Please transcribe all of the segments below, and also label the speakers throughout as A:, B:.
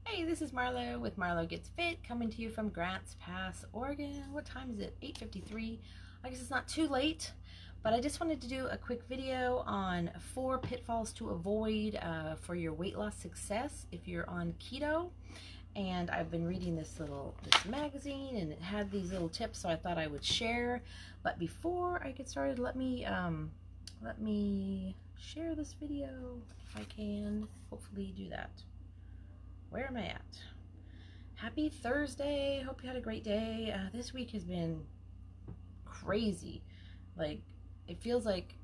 A: Hey, this is Marlo with Marlo Gets Fit, coming to you from Grants Pass, Oregon. What time is it? 8:53. I guess it's not too late, but I just wanted to do a quick video on 4 pitfalls to avoid for your weight loss success if you're on keto. And I've been reading this magazine, and it had these little tips, so I thought I would share. But before I get started, let me share this video if I can. Hopefully do that. Where am I at? Happy Thursday. Hope you had a great day. This week has been crazy. Like, it feels like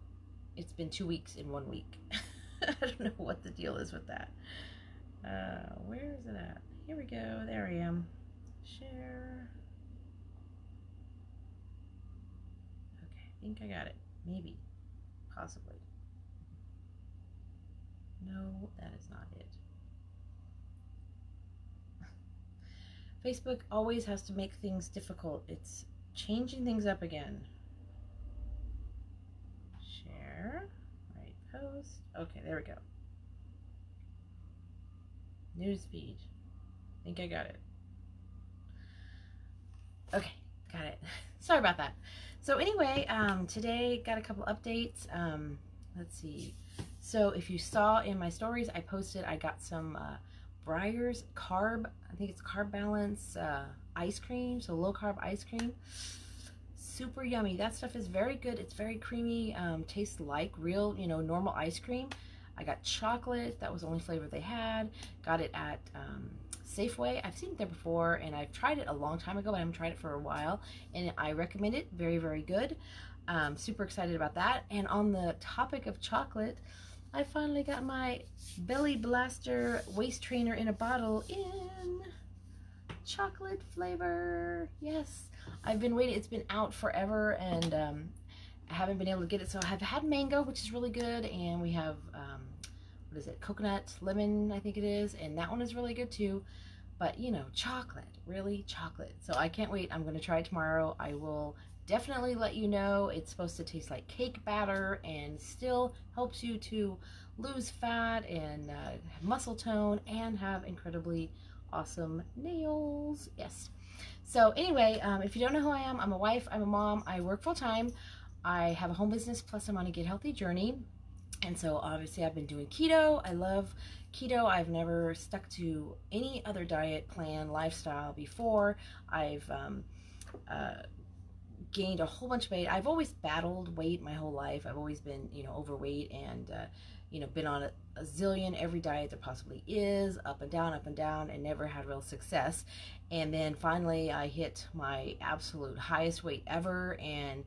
A: it's been 2 weeks in 1 week. I don't know what the deal is with that. Where is it at? Here we go. There I am. Share. Okay, I think I got it. Maybe. Possibly. No, that is not it. Facebook always has to make things difficult. It's changing things up again. Share. Right, post. Okay, there we go. News feed. I think I got it. Okay, got it. Sorry about that. So anyway, today got a couple updates. Let's see. So if you saw in my stories, I posted I got some Breyer's carb, I think it's carb balance ice cream, so low carb ice cream. Super yummy. That stuff is very good. It's very creamy, tastes like real, normal ice cream. I got chocolate. That was the only flavor they had. Got it at Safeway. I've seen it there before, and I've tried it a long time ago, but I haven't tried it for a while, and I recommend it. Very, very good. Super excited about that. And on the topic of chocolate, I finally got my Belly Blaster waist trainer in a bottle in chocolate flavor. Yes, I've been waiting. It's been out forever, and I haven't been able to get it. So I've had mango, which is really good, and we have what is it? Coconut, lemon, I think it is, and that one is really good too. But chocolate, really chocolate. So I can't wait. I'm going to try it tomorrow. I will definitely let you know. It's supposed to taste like cake batter and still helps you to lose fat and have muscle tone and have incredibly awesome nails. Yes. So anyway, if you don't know who I am, I'm a wife, I'm a mom, I work full time, I have a home business, plus I'm on a Get Healthy journey. And so obviously I've been doing keto. I love keto. I've never stuck to any other diet plan, lifestyle before. I've gained a whole bunch of weight. I've always battled weight my whole life. I've always been, overweight, and been on a zillion every diet there possibly is, up and down, and never had real success. And then finally I hit my absolute highest weight ever and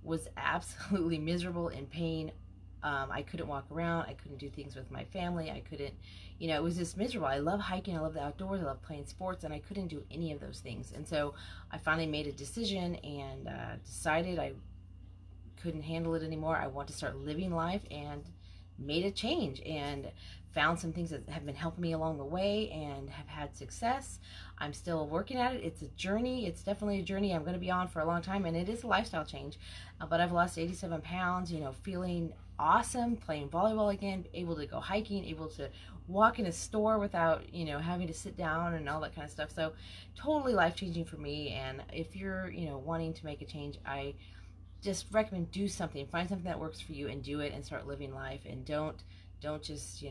A: was absolutely miserable, in pain. I couldn't walk around. I couldn't do things with my family. I couldn't, it was just miserable. I love hiking. I love the outdoors. I love playing sports, and I couldn't do any of those things. And so I finally made a decision and decided I couldn't handle it anymore. I want to start living life, and made a change and found some things that have been helping me along the way and have had success. I'm still working at it. It's a journey. It's definitely a journey I'm going to be on for a long time, and it is a lifestyle change. But I've lost 87 pounds, feeling awesome, playing volleyball again, able to go hiking, able to walk in a store without, having to sit down and all that kind of stuff. So totally life-changing for me. And if you're, wanting to make a change, I just recommend do something. Find something that works for you and do it, and start living life. And don't just,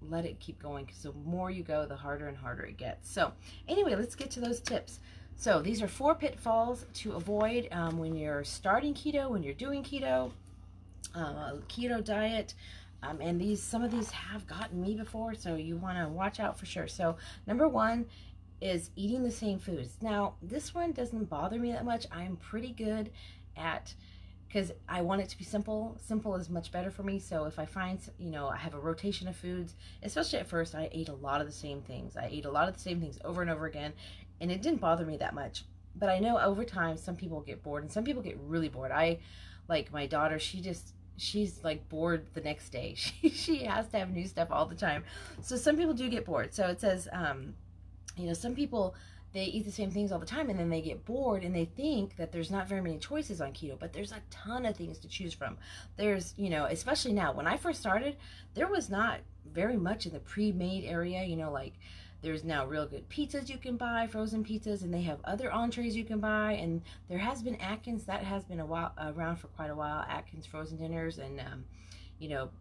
A: let it keep going, because the more you go, the harder and harder it gets. So anyway, let's get to those tips. So these are 4 pitfalls to avoid when you're starting keto, when you're doing keto, keto diet. And some of these have gotten me before, so you want to watch out for sure. So number 1 is eating the same foods. Now, this one doesn't bother me that much. I'm pretty good at, because I want it to be simple. Simple is much better for me. So if I find, I have a rotation of foods, especially at first, I ate a lot of the same things. I ate a lot of the same things over and over again, and it didn't bother me that much. But I know over time, some people get bored, and some people get really bored. Like my daughter, she's like bored the next day. She has to have new stuff all the time. So some people do get bored. So it says, some people, they eat the same things all the time, and then they get bored, and they think that there's not very many choices on keto, but there's a ton of things to choose from. There's, especially now, when I first started, there was not very much in the pre-made area, like There's now real good pizzas you can buy, frozen pizzas, and they have other entrees you can buy. And there has been Atkins, that has been around for quite a while, Atkins frozen dinners, and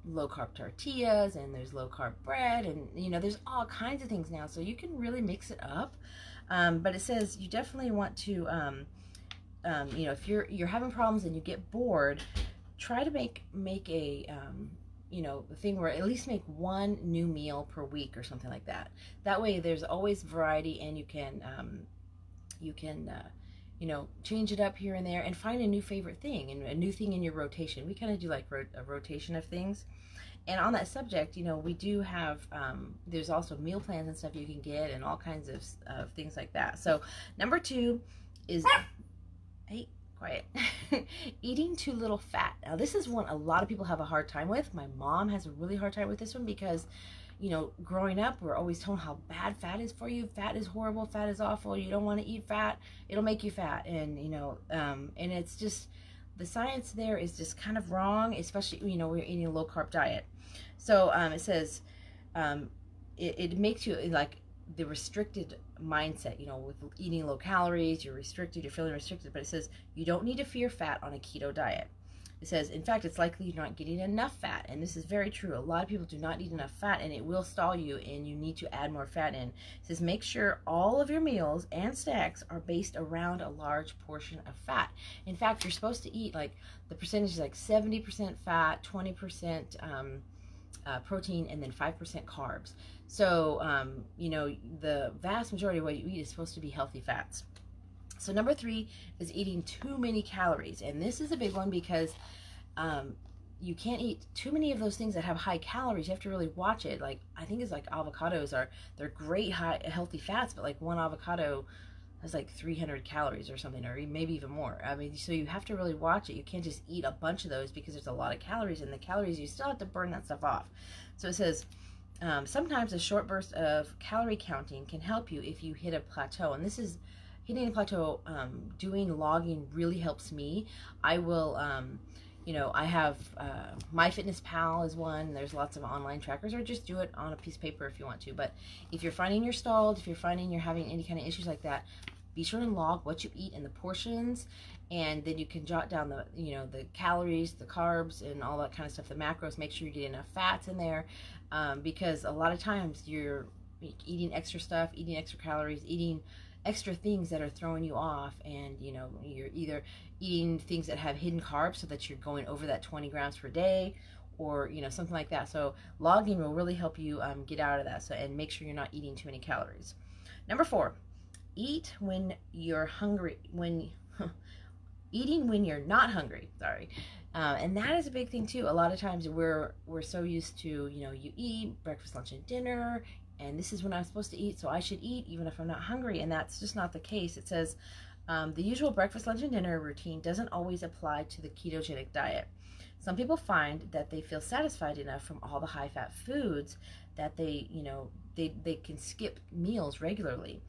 A: low carb tortillas, and there's low carb bread, and there's all kinds of things now, so you can really mix it up. But it says you definitely want to, if you're having problems and you get bored, try to make a thing where at least make one new meal per week or something like that. That way there's always variety, and you can change it up here and there and find a new favorite thing and a new thing in your rotation. We kind of do like a rotation of things. And on that subject, we do have, there's also meal plans and stuff you can get, and all kinds of things like that. So number 2 is, hey, quiet, eating too little fat. Now this is one a lot of people have a hard time with. My mom has a really hard time with this one because, growing up, we're always told how bad fat is for you. Fat is horrible. Fat is awful. You don't want to eat fat. It'll make you fat. And, and it's just, the science there is just kind of wrong, especially, we're eating a low carb diet. So it says it makes you like the restricted mindset, with eating low calories, you're restricted, you're feeling restricted, but it says you don't need to fear fat on a keto diet. It says, in fact, it's likely you're not getting enough fat, and this is very true. A lot of people do not eat enough fat, and it will stall you, and you need to add more fat in. It says, make sure all of your meals and snacks are based around a large portion of fat. In fact, you're supposed to eat, like, the percentage is like 70% fat, 20% protein, and then 5% carbs. So, the vast majority of what you eat is supposed to be healthy fats. So number 3 is eating too many calories. And this is a big one because you can't eat too many of those things that have high calories. You have to really watch it. Like, I think it's like avocados they're great high healthy fats, but like one avocado has like 300 calories or something, or maybe even more. I mean, so you have to really watch it. You can't just eat a bunch of those because there's a lot of calories, and the calories, you still have to burn that stuff off. So it says, sometimes a short burst of calorie counting can help you if you hit a plateau. And this is hitting a plateau. Doing logging really helps me. I will, I have MyFitnessPal is one. There's lots of online trackers, or just do it on a piece of paper if you want to. But if you're finding you're stalled, if you're finding you're having any kind of issues like that, be sure to log what you eat and the portions, and then you can jot down the the calories, the carbs, and all that kind of stuff, the macros. Make sure you get enough fats in there, because a lot of times you're eating extra stuff, eating extra calories, eating extra things that are throwing you off, and you're either eating things that have hidden carbs so that you're going over that 20 grams per day, or something like that. So logging will really help you get out of that, and make sure you're not eating too many calories. Number 4, eat when you're hungry, eating when you're not hungry, sorry. And that is a big thing too. A lot of times we're so used to, you eat breakfast, lunch, and dinner, and this is when I'm supposed to eat, so I should eat even if I'm not hungry, and that's just not the case. It says the usual breakfast, lunch, and dinner routine doesn't always apply to the ketogenic diet. Some people find that they feel satisfied enough from all the high-fat foods that they can skip meals regularly.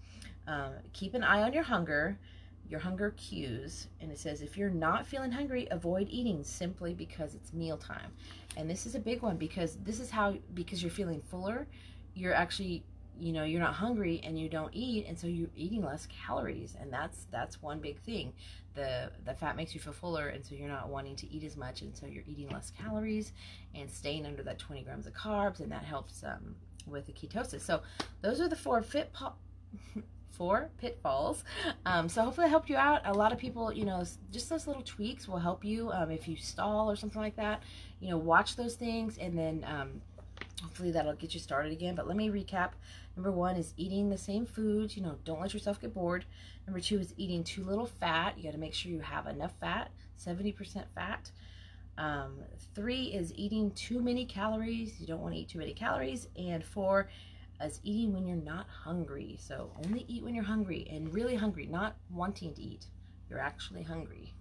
A: Keep an eye on your hunger cues, and it says if you're not feeling hungry, avoid eating simply because it's mealtime. And this is a big one, because because you're feeling fuller, you're actually, you're not hungry and you don't eat, and so you're eating less calories, and that's one big thing. The fat makes you feel fuller, and so you're not wanting to eat as much, and so you're eating less calories and staying under that 20 grams of carbs, and that helps with the ketosis. So those are the 4 pitfalls. So hopefully I helped you out. A lot of people, just those little tweaks will help you if you stall or something like that. Watch those things, and then hopefully that'll get you started again. But let me recap. Number 1 is eating the same foods. Don't let yourself get bored. Number 2 is eating too little fat. You got to make sure you have enough fat, 70% fat. 3 is eating too many calories. You don't want to eat too many calories. And 4 is eating when you're not hungry. So only eat when you're hungry, and really hungry, not wanting to eat. You're actually hungry.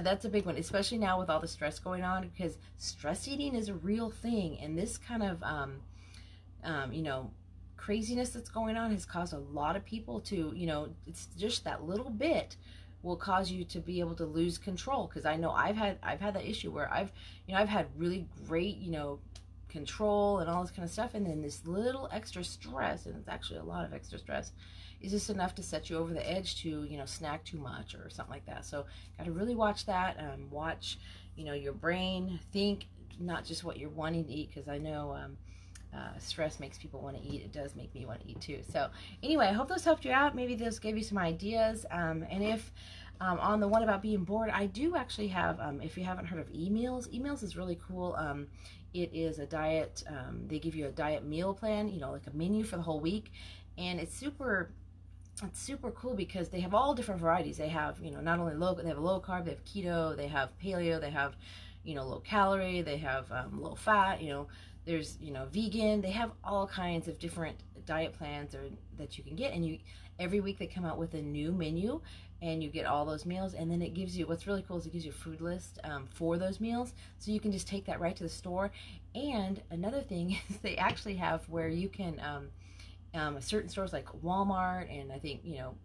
A: That's a big one, especially now with all the stress going on, because stress eating is a real thing, and this kind of craziness that's going on has caused a lot of people to, it's just that little bit will cause you to be able to lose control. Because I know I've had that issue where I've had really great, control and all this kind of stuff, and then this little extra stress, and it's actually a lot of extra stress, is just enough to set you over the edge to, you know, snack too much or something like that. So got to really watch that. Watch, you know, your brain, think not just what you're wanting to eat, because I know stress makes people want to eat. It does make me want to eat too. So anyway, I hope those helped you out. Maybe those gave you some ideas. And if on the one about being bored, I do actually have, if you haven't heard of e-meals, e-meals is really cool. It is a diet, they give you a diet meal plan, you know, like a menu for the whole week. And it's super cool because they have all different varieties. They have, you know, not only they have low carb, they have keto, they have paleo, they have, you know, low calorie, they have low fat, you know, there's, you know, vegan. They have all kinds of different diet plans that you can get, and every week they come out with a new menu, and you get all those meals. And then it gives you, what's really cool is it gives you a food list for those meals, so you can just take that right to the store. And another thing is they actually have where you can certain stores like Walmart, and I think, you know,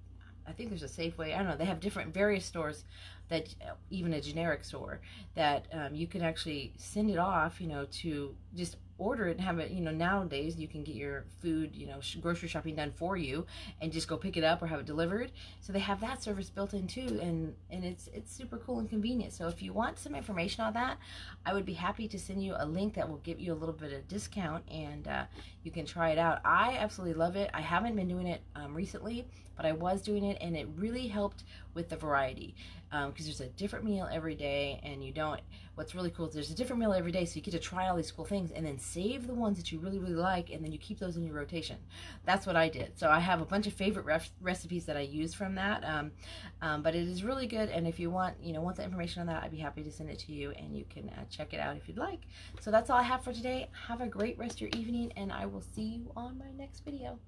A: I think there's a Safeway, I don't know, they have different various stores, that even a generic store, that you can actually send it off, you know, to just order it and have it. You know, nowadays you can get your food, you know, grocery shopping done for you, and just go pick it up or have it delivered. So they have that service built in too, and it's super cool and convenient. So if you want some information on that, I would be happy to send you a link that will give you a little bit of discount, and you can try it out. I absolutely love it. I haven't been doing it recently, but I was doing it, and it really helped with the variety, because there's a different meal every day, and what's really cool is there's a different meal every day, so you get to try all these cool things, and then save the ones that you really, really like, and then you keep those in your rotation. That's what I did. So I have a bunch of favorite recipes that I use from that, but it is really good. And if you want the information on that, I'd be happy to send it to you, and you can check it out if you'd like. So that's all I have for today. Have a great rest of your evening, and I will see you on my next video.